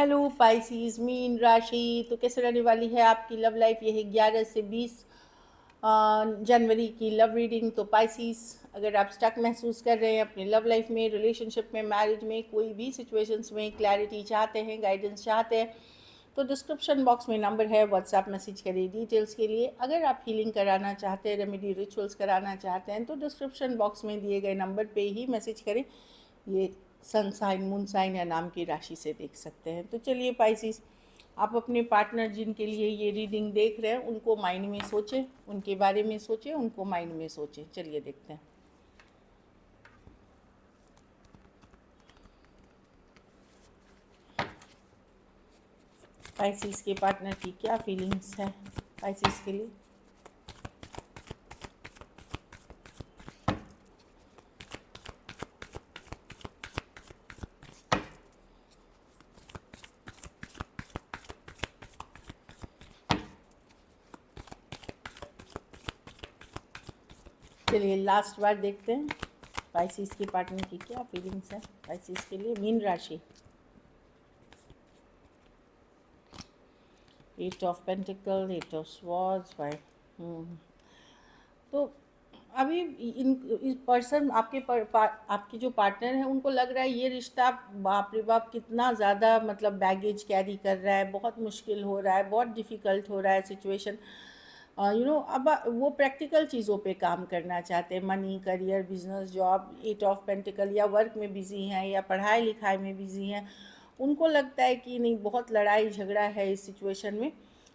Hello Pisces mean राशि। तो कैसे रहने वाली है आपकी लव लाइफ? ये है 11 से 20 जनवरी की लव रीडिंग। तो पाइसिस, अगर आप स्टक महसूस कर रहे हैं अपनी लव लाइफ में, रिलेशनशिप में, मैरिज में, कोई भी सिचुएशंस में क्लैरिटी चाहते हैं, गाइडेंस चाहते हैं, तो डिस्क्रिप्शन बॉक्स में नंबर है, व्हाट्सएप मैसेज करिए डिटेल्स के लिए। अगर आप हीलिंग कराना चाहते हैं, रेमेडी रिचुअल्स कराना चाहते हैं, तो डिस्क्रिप्शन बॉक्स में दिए गए नंबर पे ही मैसेज करें। ये सन साइन, मून साइन या नाम की राशि से देख सकते हैं। तो चलिए पाइसिस, आप अपने पार्टनर जिनके लिए ये रीडिंग देख रहे हैं उनको माइंड में सोचें, उनके बारे में सोचें, उनको माइंड में सोचें। चलिए देखते हैं पाइसिस के पार्टनर की क्या फीलिंग्स हैं पाइसिस के लिए। चलिए लास्ट बार देखते हैं पाइसिस के पार्टनर की क्या फीलिंग्स हैं पाइसिस के लिए। मीन राशि, 8 ऑफ पेंटिकल, 8 ऑफ स्वॉर्ड्स, 5। तो अभी इस पर्सन आपके जो पार्टनर हैं उनको लग रहा है ये रिश्ता, बाप रे बाप कितना ज़्यादा मतलब बैगेज कैरी कर रहा है, बहुत मुश्किल हो रहा है, बहुत डिफ़िकल्ट हो रहा है सिचुएशन। अब वो प्रैक्टिकल चीज़ों पे काम करना चाहते हैं, money, career, business, job. 8 of pentacle, या वर्क में बिज़ी हैं या पढ़ाई लिखाई में बिज़ी हैं। उनको लगता है कि नहीं, बहुत लड़ाई झगड़ा है इस सिचुएशन में।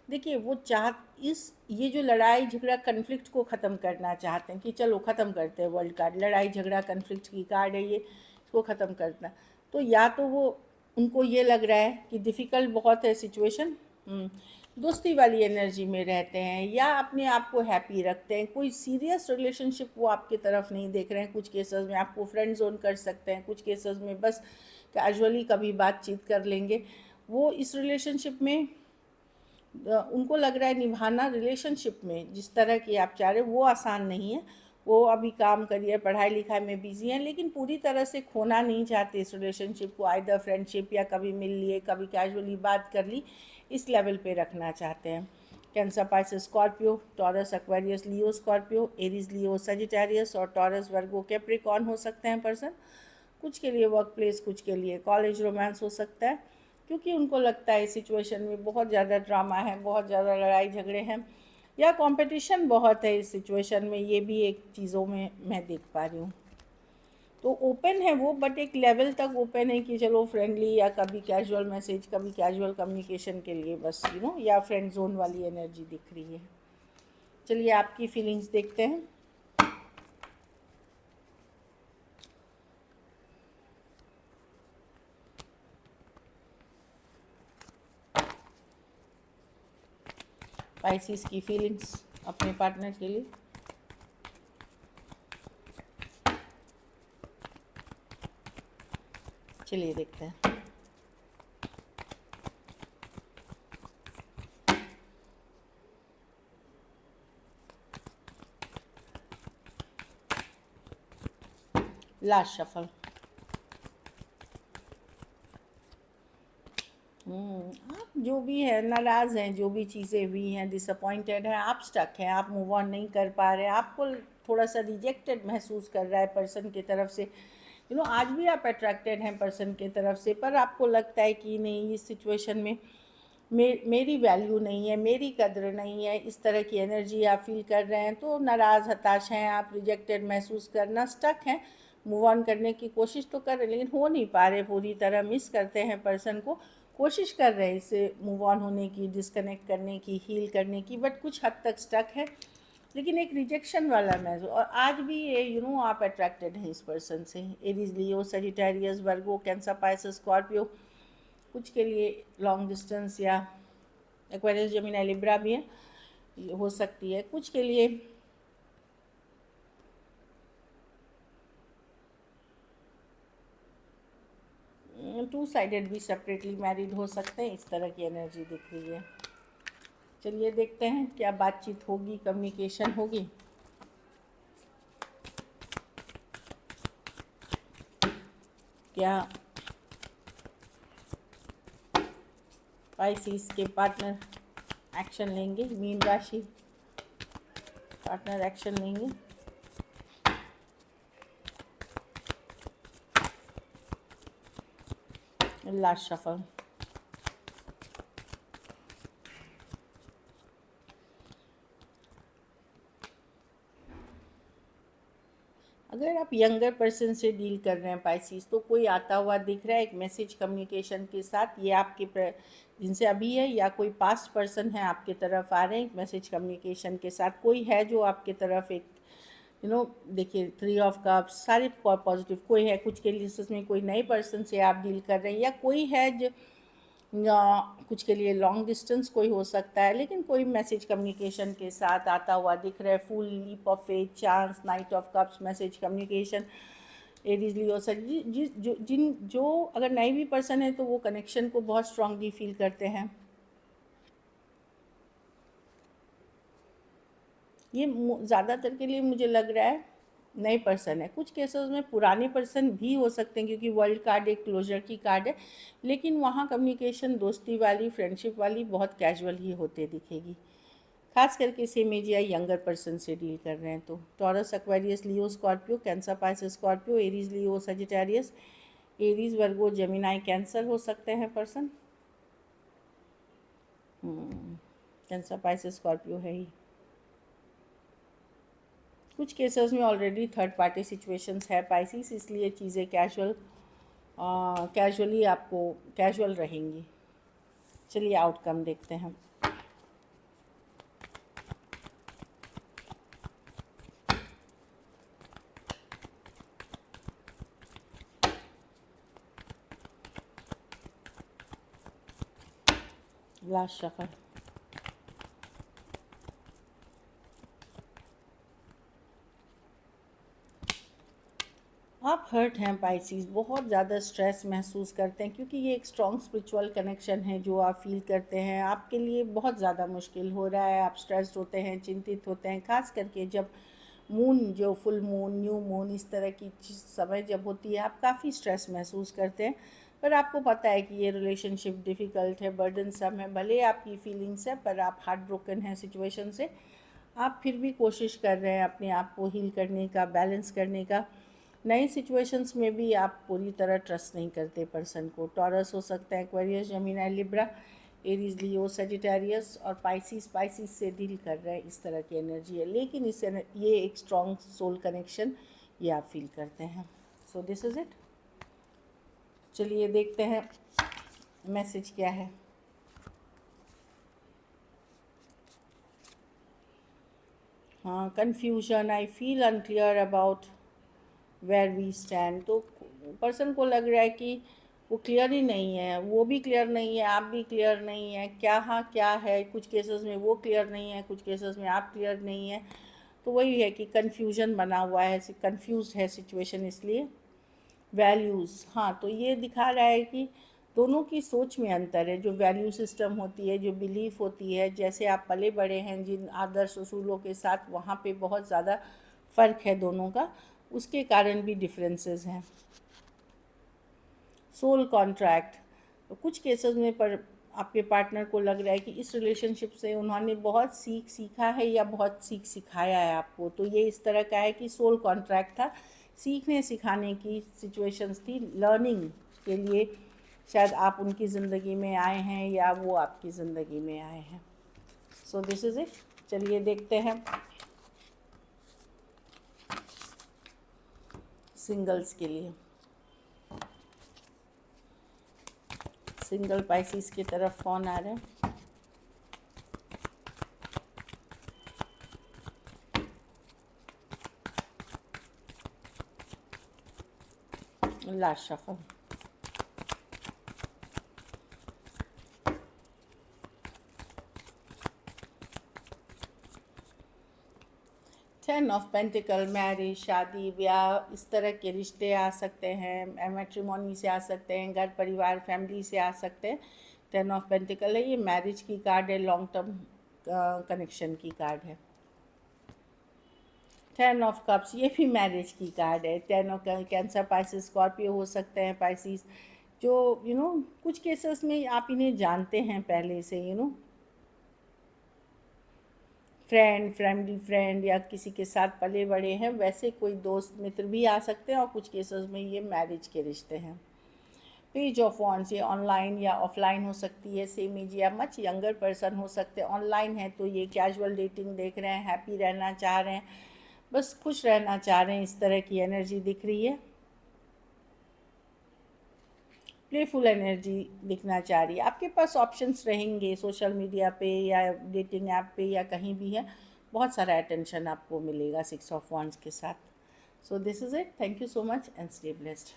देखिए वो इस ये जो लड़ाई झगड़ा कन्फ्लिक्ट को ख़त्म करना चाहते हैं कि चलो ख़त्म करते हैं। वर्ल्ड कार्ड लड़ाई झगड़ा कन्फ्लिक्ट की कार्ड है ये, इसको ख़त्म करना। तो या तो वो, उनको ये लग रहा है कि डिफ़िकल्ट बहुत है सिचुएशन, दोस्ती वाली एनर्जी में रहते हैं या अपने आप को हैप्पी रखते हैं। कोई सीरियस रिलेशनशिप वो आपकी तरफ नहीं देख रहे हैं। कुछ केसेस में आपको फ्रेंड जोन कर सकते हैं, कुछ केसेस में बस कैजुअली कभी बातचीत कर लेंगे। वो इस रिलेशनशिप में उनको लग रहा है निभाना रिलेशनशिप में जिस तरह की आप चाह रहे हो वो आसान नहीं है। वो अभी काम, करियर, पढ़ाई लिखाई में बिजी हैं, लेकिन पूरी तरह से खोना नहीं चाहते इस रिलेशनशिप को। आइदर फ्रेंडशिप या कभी मिल लिए, कभी कैजुअली बात कर ली, इस लेवल पे रखना चाहते हैं। Cancer, Pisces, Scorpio, Taurus, Aquarius, Leo, Scorpio, Aries, Leo, Sagittarius और टॉरस, वर्गो, कैप्रिकॉर्न हो सकते हैं पर्सन। कुछ के लिए वर्क प्लेस, कुछ के लिए कॉलेज रोमांस हो सकता है, क्योंकि उनको लगता है इस सिचुएशन में बहुत ज़्यादा ड्रामा है, बहुत ज़्यादा लड़ाई झगड़े हैं या कंपटीशन बहुत है इस सिचुएशन में। ये भी एक चीज़ों में मैं देख पा रही हूँ। तो ओपन है वो, बट एक लेवल तक ओपन है कि चलो फ्रेंडली या कभी कैजुअल मैसेज, कभी कैजुअल कम्युनिकेशन के लिए बस या फ्रेंड जोन वाली एनर्जी दिख रही है। चलिए आपकी फीलिंग्स देखते हैं। पाइसिस की फीलिंग्स अपने पार्टनर के लिए। चलिए देखते हैं। Last shuffle. आप जो भी है नाराज़ हैं, जो भी चीज़ें हुई हैं, डिसअपॉइंटेड हैं, आप स्टक हैं, आप मूव ऑन नहीं कर पा रहे हैं, आपको थोड़ा सा रिजेक्टेड महसूस कर रहा है पर्सन की तरफ से। आज भी आप अट्रैक्टेड हैं पर्सन की तरफ से, पर आपको लगता है कि नहीं, इस सिचुएशन में मेरी वैल्यू नहीं है, मेरी कद्र नहीं है, इस तरह की एनर्जी आप फील कर रहे हैं। तो नाराज़, हताश हैं आप, रिजेक्टेड महसूस करना, स्टक हैं। मूव ऑन करने की कोशिश तो कर रहे हैं लेकिन हो नहीं पा रहे पूरी तरह, मिस करते हैं पर्सन को, कोशिश कर रहे हैं इससे मूव ऑन होने की, डिस्कनेक्ट करने की, हील करने की, बट कुछ हद तक स्टक है। लेकिन एक रिजेक्शन वाला मैसेज, और आज भी ये आप अट्रैक्टेड हैं इस पर्सन से। एरीज, लियो, सजिटेरियस, वर्गो, कैंसर, पाइसेस, स्कॉर्पियो। कुछ के लिए लॉन्ग डिस्टेंस या एक्वेरियस, जेमिनी, लिब्रा भी है, हो सकती है। कुछ के लिए टू साइडेड भी सेपरेटली मैरिड हो सकते हैं, इस तरह की एनर्जी दिख रही है। चलिए देखते हैं क्या बातचीत होगी, कम्युनिकेशन होगी। क्या पाइसिस के पार्टनर एक्शन लेंगे, मीन राशि पार्टनर एक्शन लेंगे। Last shuffle. अगर आप यंगर पर्सन से डील कर रहे हैं पाइसिस, तो कोई आता हुआ दिख रहा है एक मैसेज कम्युनिकेशन के साथ। ये आपके जिनसे अभी है या कोई पास्ट पर्सन है आपके तरफ आ रहे हैं एक मैसेज कम्युनिकेशन के साथ। कोई है जो आपके तरफ एक देखिए 3 ऑफ कप्स सारे पॉजिटिव। कोई है, कुछ के लिए उसमें कोई नए पर्सन से आप डील कर रहे हैं, या कोई है जो या कुछ के लिए लॉन्ग डिस्टेंस कोई हो सकता है, लेकिन कोई मैसेज कम्युनिकेशन के साथ आता हुआ दिख रहा है। Full leap of faith, chance, knight of cups, message communication, Aries Leo sir जो अगर नए भी पर्सन है तो वो कनेक्शन को बहुत स्ट्रांगली फील करते हैं। ये ज़्यादातर के लिए मुझे लग रहा है नए पर्सन है। कुछ केसेस में पुराने पर्सन भी हो सकते हैं, क्योंकि वर्ल्ड कार्ड एक क्लोजर की कार्ड है, लेकिन वहाँ कम्युनिकेशन दोस्ती वाली, फ्रेंडशिप वाली बहुत कैजुअल ही होते दिखेगी। खास करके सेम एज या यंगर पर्सन से डील कर रहे हैं तो। Taurus, Aquarius, Leo, Scorpio, Cancer, Pisces, Scorpio, Aries, Leo, Sagittarius, Aries, Virgo, Gemini, Cancer हो सकते हैं पर्सन। कैंसर, पाइसेस, स्कॉर्पियो है ही। कुछ केसेस में ऑलरेडी थर्ड पार्टी सिचुएशंस है पाइसिस, इसलिए चीज़ें कैजुअली आपको कैजुअल रहेंगी। चलिए आउटकम देखते हैं। Last shuffle. आप हर्ट हैं पाइसिस, बहुत ज़्यादा स्ट्रेस महसूस करते हैं, क्योंकि ये एक स्ट्रॉन्ग स्पिरिचुअल कनेक्शन है जो आप फील करते हैं। आपके लिए बहुत ज़्यादा मुश्किल हो रहा है, आप स्ट्रेस्ड होते हैं, चिंतित होते हैं, खास करके जब मून, जो फुल मून, न्यू मून, इस तरह की समय जब होती है आप काफ़ी स्ट्रेस महसूस करते हैं। पर आपको पता है कि ये रिलेशनशिप डिफ़िकल्ट है, बर्डनसम है, भले आपकी फीलिंग्स है, पर आप हार्ट ब्रोकन हैं सिचुएशन से। आप फिर भी कोशिश कर रहे हैं अपने आप को हील करने का, बैलेंस करने का। नई सिचुएशंस में भी आप पूरी तरह ट्रस्ट नहीं करते पर्सन को। टॉरस हो सकता है, Aquarius, Gemini, Libra, Aries, Leo, Sagittarius और पाइसिस से डील कर रहे हैं, इस तरह की एनर्जी है। लेकिन ये एक स्ट्रॉन्ग सोल कनेक्शन ये आप फील करते हैं। So this is it. चलिए देखते हैं मैसेज क्या है। हाँ, confusion, I feel unclear about where we stand. तो पर्सन को लग रहा है कि वो क्लियर ही नहीं है, वो भी क्लियर नहीं है, आप भी क्लियर नहीं है, क्या हाँ क्या है। कुछ केसेस में वो क्लियर नहीं है, कुछ केसेस में आप क्लियर नहीं है। तो वही है कि कन्फ्यूजन बना हुआ है, कन्फ्यूज है सिचुएशन। इसलिए वैल्यूज़, हाँ, तो ये दिखा रहा है कि दोनों की सोच में अंतर है। जो वैल्यू सिस्टम होती है, जो बिलीफ होती है, जैसे आप पले बड़े हैं जिन आदर्श उसूलों के साथ, वहाँ पे बहुत ज़्यादा फ़र्क है दोनों का, उसके कारण भी डिफरेंसेस हैं। सोल कॉन्ट्रैक्ट, कुछ केसेस में पर आपके पार्टनर को लग रहा है कि इस रिलेशनशिप से उन्होंने बहुत सीखा है या बहुत सिखाया है आपको। तो ये इस तरह का है कि सोल कॉन्ट्रैक्ट था, सीखने सिखाने की सिचुएशंस थी, लर्निंग के लिए शायद आप उनकी ज़िंदगी में आए हैं या वो आपकी ज़िंदगी में आए हैं। So this is it. चलिए देखते हैं सिंगल्स के लिए। सिंगल पाइसिस की तरफ कौन आ रहे हैं? Last shuffle. Ten of pentacle, marriage, शादी ब्याह, इस तरह के रिश्ते आ सकते हैं, मैट्रिमोनी से आ सकते हैं, घर परिवार फैमिली से आ सकते हैं। टेन ऑफ पेंटिकल है, ये मैरिज की कार्ड है, लॉन्ग टर्म कनेक्शन की कार्ड है। टेन ऑफ कप्स, ये भी मैरिज की कार्ड है। Ten of cancer, Pisces, Scorpio हो सकते हैं पाइसिस। जो कुछ केसेस में आप इन्हें जानते हैं पहले से, फ्रेंड, फैमिली फ्रेंड या किसी के साथ पले बड़े हैं, वैसे कोई दोस्त मित्र भी आ सकते हैं, और कुछ केसेस में ये मैरिज के रिश्ते हैं। पेज ऑफ वॉन्ड्स, ये ऑनलाइन या ऑफलाइन हो सकती है, सेम एज या मच यंगर पर्सन हो सकते हैं। ऑनलाइन है तो ये कैजुअल डेटिंग देख रहे हैं, हैप्पी रहना चाह रहे हैं, बस खुश रहना चाह रहे हैं, इस तरह की एनर्जी दिख रही है। प्लेफुल एनर्जी दिखना चाह रही है। आपके पास ऑप्शंस रहेंगे सोशल मीडिया पे या डेटिंग ऐप पे या कहीं भी है, बहुत सारा अटेंशन आपको मिलेगा 6 ऑफ वॉन्ड्स के साथ। सो this is it, thank you so much and stay blessed.